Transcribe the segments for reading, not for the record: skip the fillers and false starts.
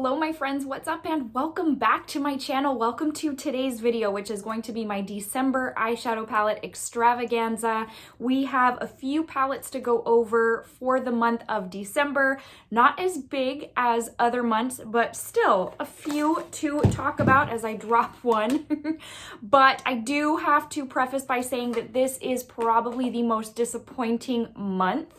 Hello my friends, what's up and welcome back to my channel. Welcome to today's video, which is going to be my December Eyeshadow Palette Extravaganza. We have a few palettes to go over for the month of December. Not as big as other months, but still a few to talk about as I drop one. But I do have to preface by saying that this is probably the most disappointing month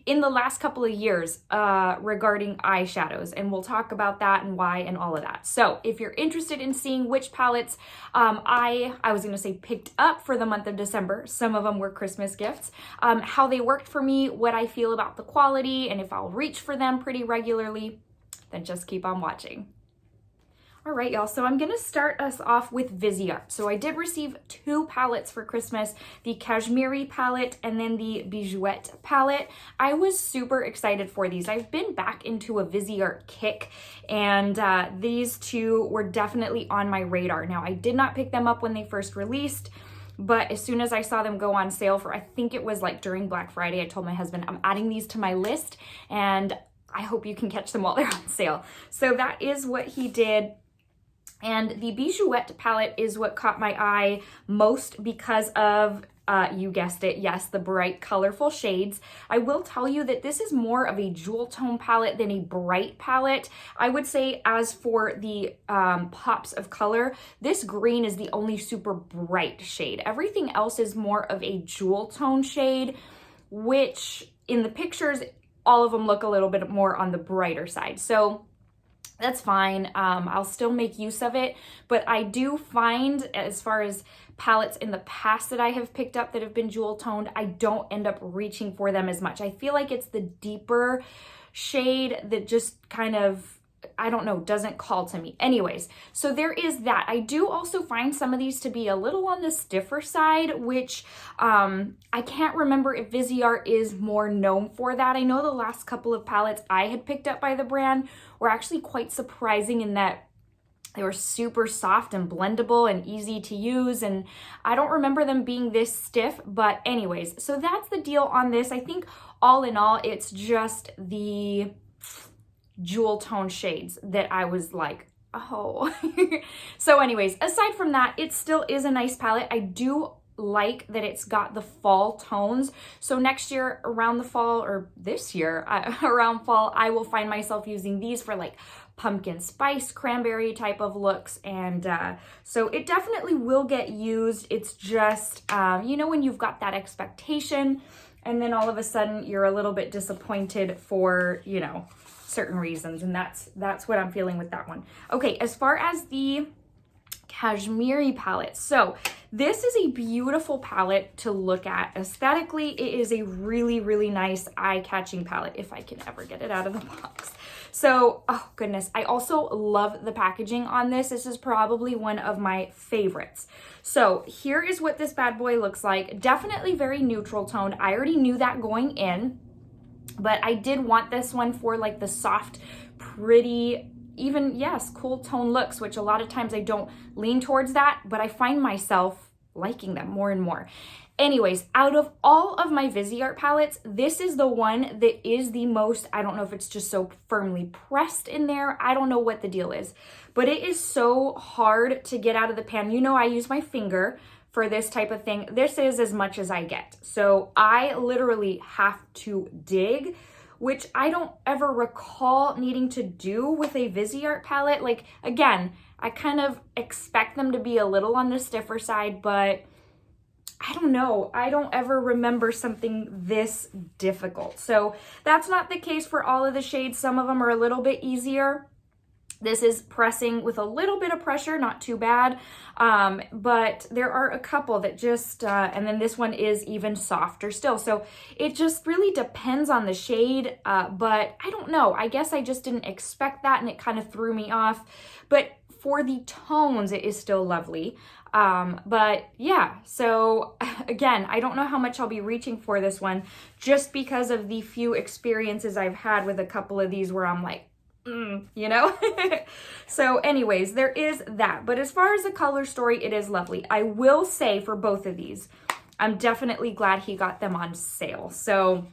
in the last couple of years regarding eyeshadows, and we'll talk about that and why and all of that. So if you're interested in seeing which palettes I was gonna say picked up for the month of December, some of them were Christmas gifts, how they worked for me, what I feel about the quality, and if I'll reach for them pretty regularly, then just keep on watching. All right, y'all, so I'm gonna start us off with Viseart. So I did receive two palettes for Christmas, the Cashmerie palette and then the Bijouette palette. I was super excited for these. I've been back into a Viseart kick, and these two were definitely on my radar. Now, I did not pick them up when they first released, but as soon as I saw them go on sale for, I think it was like during Black Friday, I told my husband, I'm adding these to my list, and I hope you can catch them while they're on sale. So that is what he did. And the Bijouette palette is what caught my eye most because of, you guessed it, yes, the bright, colorful shades. I will tell you that this is more of a jewel tone palette than a bright palette. I would say as for the pops of color, this green is the only super bright shade. Everything else is more of a jewel tone shade, which in the pictures, all of them look a little bit more on the brighter side. So that's fine. I'll still make use of it, but I do find, as far as palettes in the past that I have picked up that have been jewel toned, I don't end up reaching for them as much. I feel like it's the deeper shade that just kind of, I don't know, doesn't call to me. Anyways, so there is that. I do also find some of these to be a little on the stiffer side, which I can't remember if Viseart is more known for that. I know the last couple of palettes I had picked up by the brand were actually quite surprising in that they were super soft and blendable and easy to use, and I don't remember them being this stiff, but anyways, so that's the deal on this. I think all in all, it's just the jewel tone shades that I was like, oh. So anyways, aside from that, it still is a nice palette. I do like that it's got the fall tones. So next year around the fall, or this year around fall, I will find myself using these for like pumpkin spice, cranberry type of looks. And so it definitely will get used. It's just, you know, when you've got that expectation and then all of a sudden you're a little bit disappointed for, you know, certain reasons, and that's what I'm feeling with that one. Okay, as far as the Cashmerie palette, so this is a beautiful palette to look at. Aesthetically, it is a really, really nice eye-catching palette, if I can ever get it out of the box. So, oh goodness, I also love the packaging on this. This is probably one of my favorites. So here is what this bad boy looks like. Definitely very neutral toned. I already knew that going in, but I did want this one for like the soft, pretty, even, yes, cool tone looks, which a lot of times I don't lean towards that, but I find myself liking them more and more. Anyways, out of all of my Viseart palettes, this is the one that is the most, I don't know if it's just so firmly pressed in there. I don't know what the deal is, but it is so hard to get out of the pan. You know, I use my finger for this type of thing. This is as much as I get. So I literally have to dig, which I don't ever recall needing to do with a Viseart palette. Like, again, I kind of expect them to be a little on the stiffer side, but I don't know. I don't ever remember something this difficult. So that's not the case for all of the shades. Some of them are a little bit easier. This is pressing with a little bit of pressure, not too bad, but there are a couple that just, and then this one is even softer still. So it just really depends on the shade, but I don't know. I guess I just didn't expect that and it kind of threw me off. But for the tones, it is still lovely. But yeah, so again, I don't know how much I'll be reaching for this one just because of the few experiences I've had with a couple of these where I'm like, you know? So anyways, there is that. But as far as the color story, it is lovely. I will say for both of these, I'm definitely glad he got them on sale. So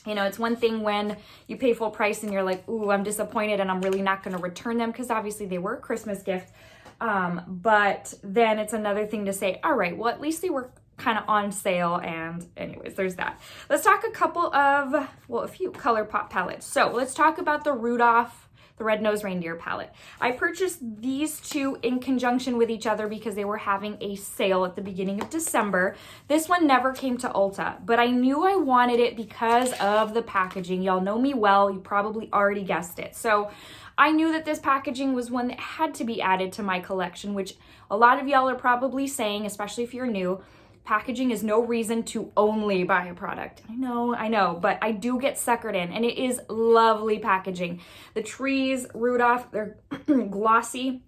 You know, it's one thing when you pay full price and you're like, ooh, I'm disappointed and I'm really not going to return them because obviously they were a Christmas gift. But then it's another thing to say, all right, well, at least they were kind of on sale. And anyways, there's that. Let's talk a few Colourpop palettes. So let's talk about the Rudolph, the Red-Nosed Reindeer palette. I purchased these two in conjunction with each other because they were having a sale at the beginning of December. This one never came to Ulta, but I knew I wanted it because of the packaging. Y'all know me well. You probably already guessed it. So I knew that this packaging was one that had to be added to my collection, which a lot of y'all are probably saying, especially if you're new, packaging is no reason to only buy a product. I know, but I do get suckered in, and it is lovely packaging. The trees, Rudolph, they're glossy,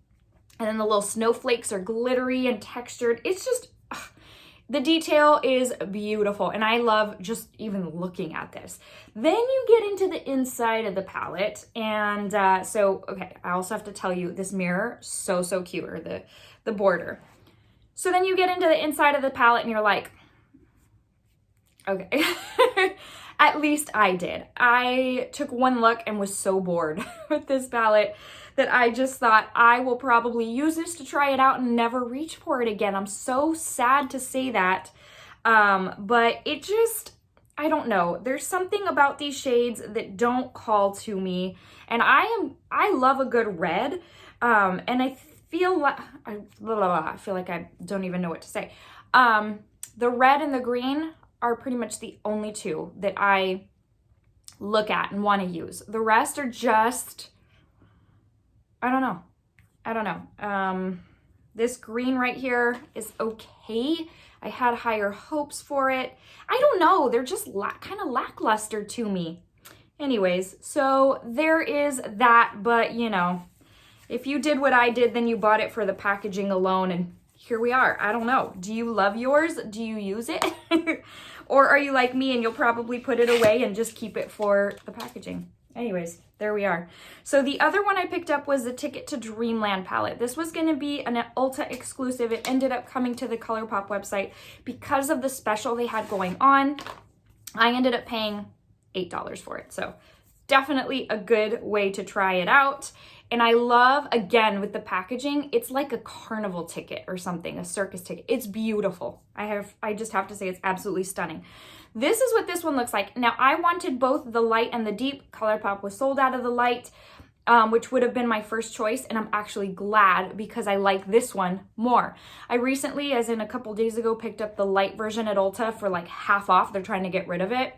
and then the little snowflakes are glittery and textured. It's just, the detail is beautiful, and I love just even looking at this. Then you get into the inside of the palette, and okay, I also have to tell you, this mirror, so cute, or the border. So then you get into the inside of the palette and you're like, okay, at least I did. I took one look and was so bored with this palette that I just thought I will probably use this to try it out and never reach for it again. I'm so sad to say that, but it just, I don't know. There's something about these shades that don't call to me, and I love a good red, and I feel like I don't even know what to say. The red and the green are pretty much the only two that I look at and want to use. The rest are just, I don't know. This green right here is okay. I had higher hopes for it. I don't know. They're just kind of lackluster to me. Anyways, so there is that, but you know, if you did what I did, then you bought it for the packaging alone, and here we are. I don't know. Do you love yours? Do you use it? Or are you like me and you'll probably put it away and just keep it for the packaging? Anyways, there we are. So the other one I picked up was the Ticket to Dreamland palette. This was going to be an Ulta exclusive. It ended up coming to the Colourpop website because of the special they had going on. I ended up paying $8 for it. So definitely a good way to try it out. And I love, again, with the packaging, it's like a carnival ticket or something, a circus ticket. It's beautiful. I just have to say it's absolutely stunning. This is what this one looks like. Now, I wanted both the light and the deep. Colourpop was sold out of the light, which would have been my first choice. And I'm actually glad because I like this one more. I recently, as in a couple days ago, picked up the light version at Ulta for like half off. They're trying to get rid of it.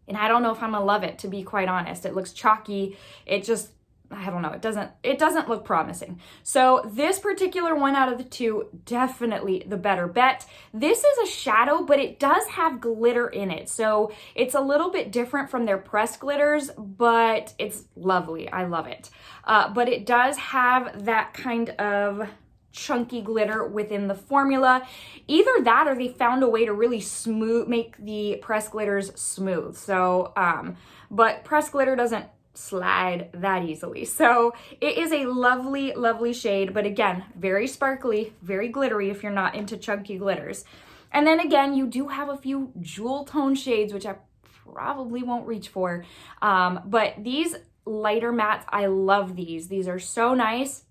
And I don't know if I'm gonna love it, to be quite honest. It looks chalky. It just, I don't know, it doesn't look promising. So this particular one out of the two, definitely the better bet. This is a shadow, but it does have glitter in it. So it's a little bit different from their pressed glitters, but it's lovely. I love it. But it does have that kind of chunky glitter within the formula. Either that or they found a way to really make the pressed glitters smooth. So, but pressed glitter doesn't slide that easily. So it is a lovely, lovely shade, but again, very sparkly, very glittery if you're not into chunky glitters. And then again, you do have a few jewel tone shades, which I probably won't reach for. But these lighter mattes, I love these. These are so nice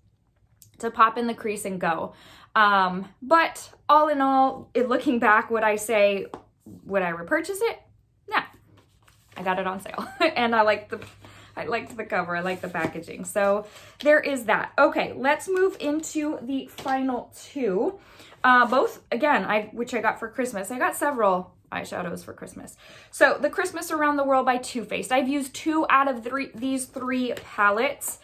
to pop in the crease and go. But all in all, looking back, would I say, would I repurchase it? Nah, I got it on sale. And I liked the cover, I like the packaging. So there is that. Okay, let's move into the final two. Both, again, which I got for Christmas. I got several eyeshadows for Christmas. So the Christmas Around the World by Too Faced. I've used 2 out of these 3 palettes.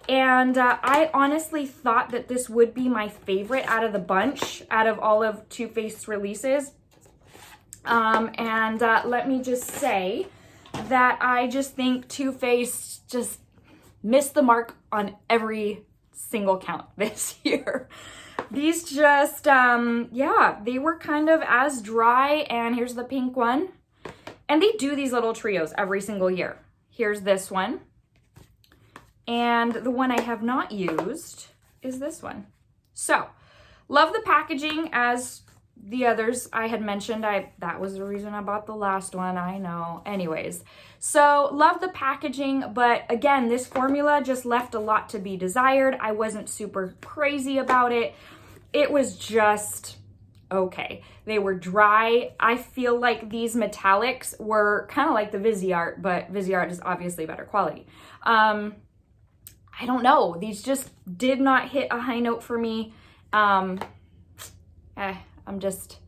And I honestly thought that this would be my favorite out of the bunch, out of all of Too Faced's releases. Let me just say that I just think Too Faced just missed the mark on every single count this year. These just, yeah, they were kind of as dry, and here's the pink one. And they do these little trios every single year. Here's this one. And the one I have not used is this one. So, love the packaging as the others I had mentioned, that was the reason I bought the last one, I know. Anyways, so love the packaging, but again, this formula just left a lot to be desired. I wasn't super crazy about it. It was just okay. They were dry. I feel like these metallics were kind of like the Viseart, but Viseart is obviously better quality. I don't know. These just did not hit a high note for me. I'm just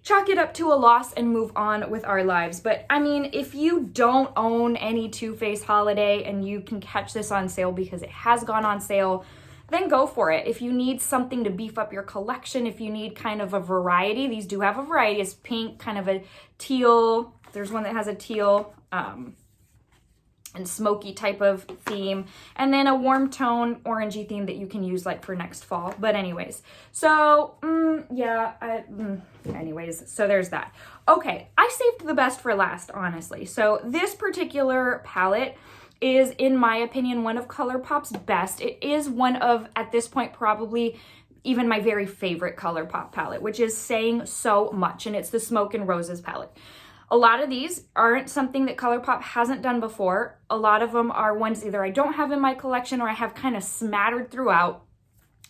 chalk it up to a loss and move on with our lives. But I mean, if you don't own any Too Faced Holiday and you can catch this on sale because it has gone on sale, then go for it. If you need something to beef up your collection, if you need kind of a variety, these do have a variety. It's pink, kind of a teal. There's one that has a teal and smoky type of theme, and then a warm tone orangey theme that you can use like for next fall. But anyways, so anyways, so there's that. Okay, I saved the best for last, honestly. So this particular palette is, in my opinion, one of Colourpop's best. It is one of, at this point, probably even my very favorite Colourpop palette, which is saying so much, and it's the Smoke and Roses palette. A lot of these aren't something that Colourpop hasn't done before. A lot of them are ones either I don't have in my collection or I have kind of smattered throughout.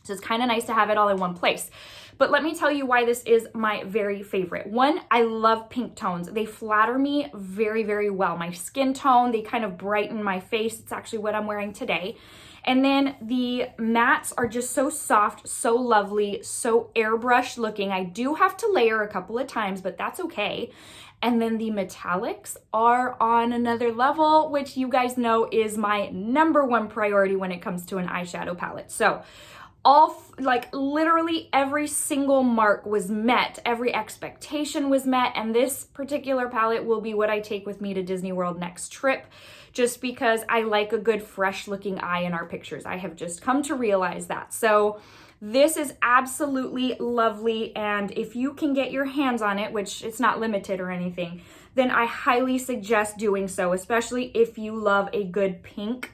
So it's kind of nice to have it all in one place. But let me tell you why this is my very favorite. One, I love pink tones. They flatter me very, very well. My skin tone, they kind of brighten my face. It's actually what I'm wearing today. And then the mattes are just so soft, so lovely, so airbrush looking. I do have to layer a couple of times, but that's okay. And then the metallics are on another level, which you guys know is my #1 priority when it comes to an eyeshadow palette. So literally every single mark was met, every expectation was met, and this particular palette will be what I take with me to Disney World next trip, just because I like a good fresh looking eye in our pictures. I have just come to realize that. So this is absolutely lovely, and if you can get your hands on it, which it's not limited or anything, then I highly suggest doing so, especially if you love a good pink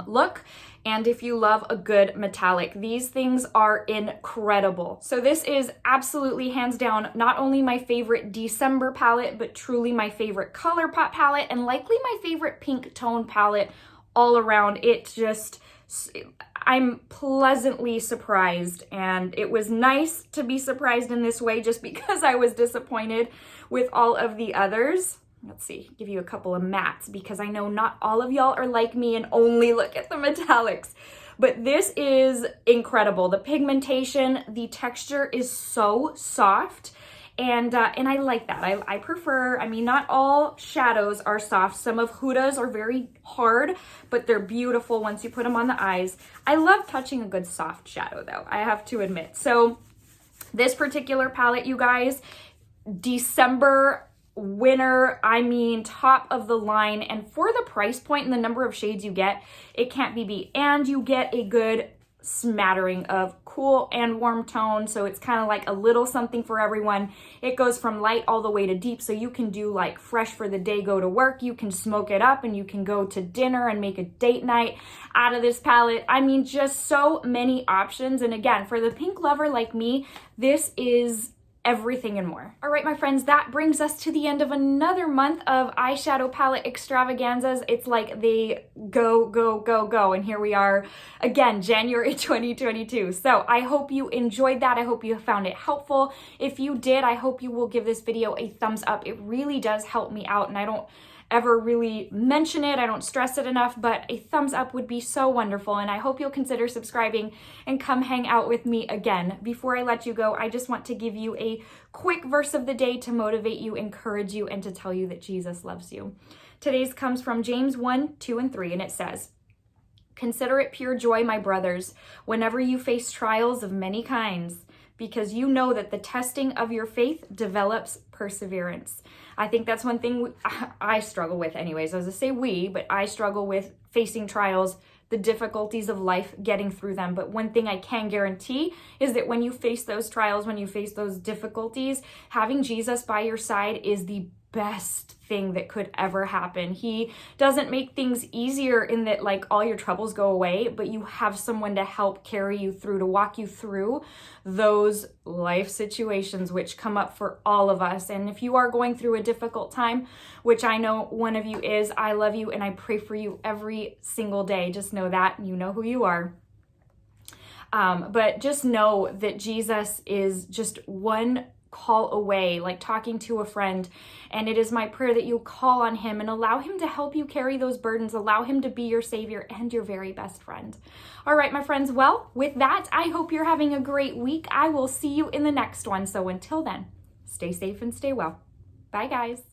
look and if you love a good metallic. These things are incredible. So this is absolutely hands down not only my favorite December palette, but truly my favorite Colourpop palette and likely my favorite pink tone palette all around. It just, I'm pleasantly surprised, and it was nice to be surprised in this way just because I was disappointed with all of the others. Let's see, give you a couple of mattes because I know not all of y'all are like me and only look at the metallics. But this is incredible. The pigmentation, the texture is so soft. And I like that. I prefer, I mean, not all shadows are soft. Some of Huda's are very hard, but they're beautiful once you put them on the eyes. I love touching a good soft shadow though, I have to admit. So this particular palette, you guys, December winner, I mean, top of the line. And for the price point and the number of shades you get, it can't be beat. And you get a good smattering of cool and warm tone, so it's kind of like a little something for everyone. It goes from light all the way to deep, so you can do like fresh for the day, go to work, you can smoke it up, and you can go to dinner and make a date night out of this palette. I mean, just so many options. And again, for the pink lover like me, this is everything and more. All right, my friends, that brings us to the end of another month of eyeshadow palette extravaganzas. It's like they go, go, go, go. And here we are again, January 2022. So I hope you enjoyed that. I hope you found it helpful. If you did, I hope you will give this video a thumbs up. It really does help me out, and I don't ever really mention it, I don't stress it enough, but a thumbs up would be so wonderful, and I hope you'll consider subscribing and come hang out with me again. Before I let you go, I just want to give you a quick verse of the day to motivate you, encourage you, and to tell you that Jesus loves you. Today's comes from James 1, 2, and 3, and it says, "Consider it pure joy, my brothers, whenever you face trials of many kinds, because you know that the testing of your faith develops perseverance." I think that's one thing I struggle with anyways. I was gonna say we, but I struggle with facing trials, the difficulties of life, getting through them. But one thing I can guarantee is that when you face those trials, when you face those difficulties, having Jesus by your side is the best thing that could ever happen. He doesn't make things easier in that like all your troubles go away, but you have someone to help carry you through, to walk you through those life situations which come up for all of us. And if you are going through a difficult time, which I know one of you is, I love you and I pray for you every single day. Just know that, you know who you are. But just know that Jesus is just one call away, like talking to a friend. And it is my prayer that you call on him and allow him to help you carry those burdens. Allow him to be your savior and your very best friend. All right, my friends. Well, with that, I hope you're having a great week. I will see you in the next one. So until then, stay safe and stay well. Bye, guys.